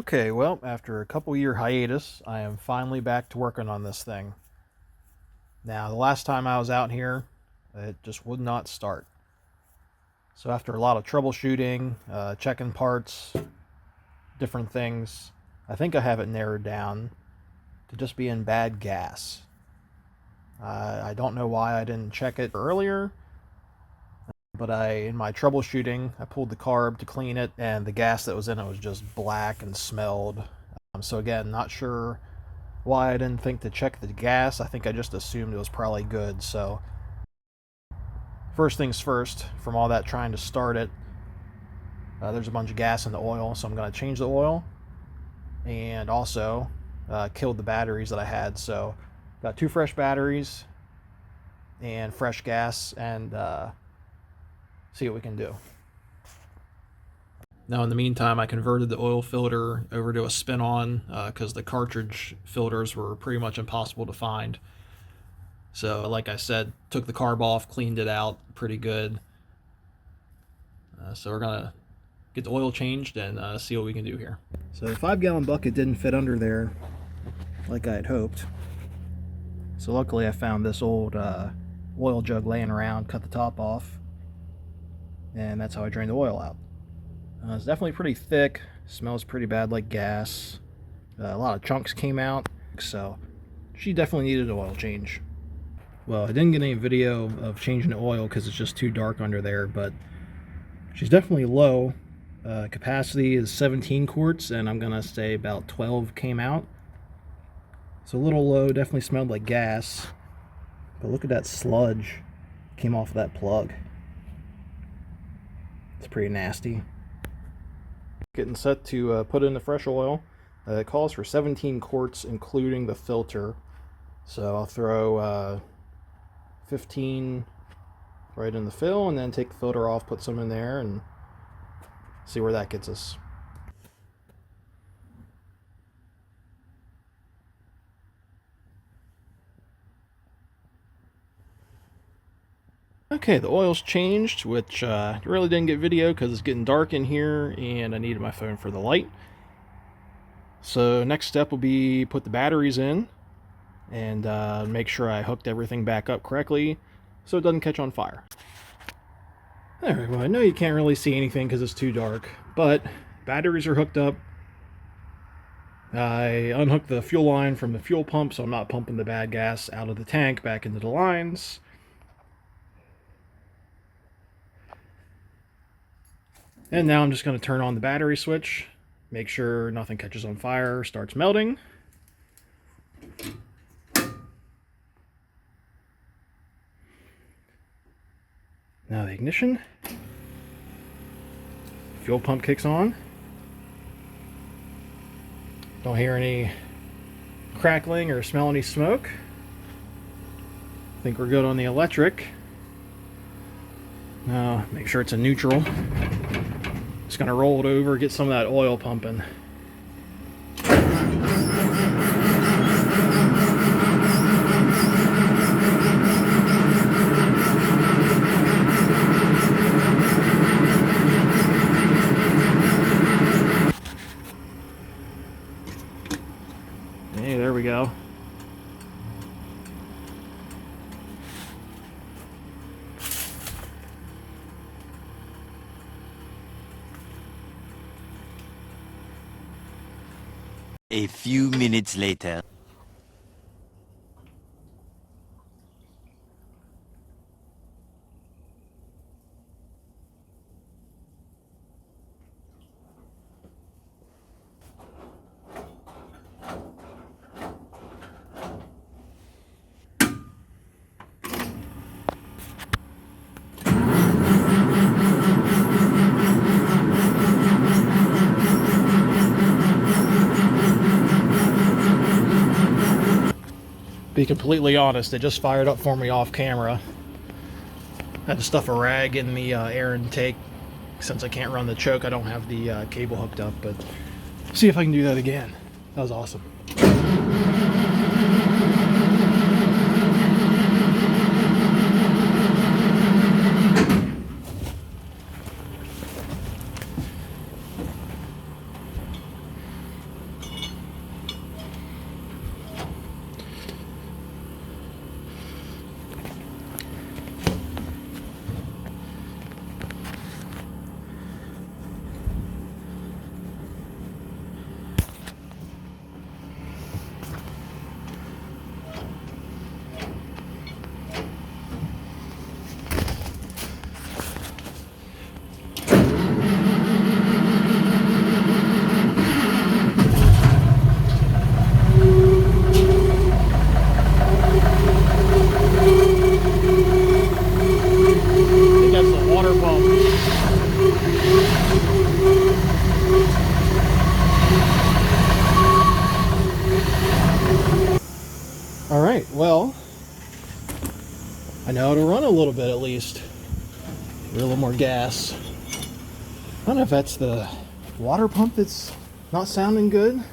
Okay, well, after a couple year hiatus, I am finally back to working on this thing. Now, the last time I was out here, it just would not start. So after a lot of troubleshooting, checking parts, different things, I think I have it narrowed down to just being bad gas. I don't know why I didn't check it earlier, but in my troubleshooting, I pulled the carb to clean it, and the gas that was in it was just black and smelled. So again, not sure why I didn't think to check the gas. I think I just assumed it was probably good. So first things first, from all that trying to start it, there's a bunch of gas in the oil, so I'm going to change the oil, and also killed the batteries that I had. So got 2 fresh batteries and fresh gas, and see what we can do. Now, in the meantime, I converted the oil filter over to a spin-on because the cartridge filters were pretty much impossible to find. So, like I said, took the carb off, cleaned it out pretty good. So we're going to get the oil changed and see what we can do here. So the 5-gallon bucket didn't fit under there like I had hoped. So luckily I found this old oil jug laying around, cut the top off, and that's how I drained the oil out. It's definitely pretty thick, smells pretty bad like gas. A lot of chunks came out, so she definitely needed an oil change. Well, I didn't get any video of changing the oil because it's just too dark under there, but she's definitely low. Capacity is 17 quarts, and I'm gonna say about 12 came out. So a little low, definitely smelled like gas. But look at that sludge came off of that plug. It's pretty nasty. Getting set to put in the fresh oil. It calls for 17 quarts including the filter, so I'll throw 15 right in the fill and then take the filter off, put some in there, and see where that gets us. Okay, the oil's changed, which really didn't get video because it's getting dark in here and I needed my phone for the light. So next step will be put the batteries in and make sure I hooked everything back up correctly so it doesn't catch on fire. Alright, well, I know you can't really see anything because it's too dark, but batteries are hooked up. I unhooked the fuel line from the fuel pump so I'm not pumping the bad gas out of the tank back into the lines. And now I'm just going to turn on the battery switch, make sure nothing catches on fire, starts melting. Now the ignition. Fuel pump kicks on. Don't hear any crackling or smell any smoke. I think we're good on the electric. Now make sure it's in neutral. Just gonna roll it over, get some of that oil pumping. Hey, there we go. A few minutes later. Be completely honest, it just fired up for me off camera. Had to stuff a rag in the air intake. Since I can't run the choke, I don't have the cable hooked up, but see if I can do that again. That was awesome. All right, well, I know how to run a little bit at least. A little more gas. I don't know if that's the water pump that's not sounding good.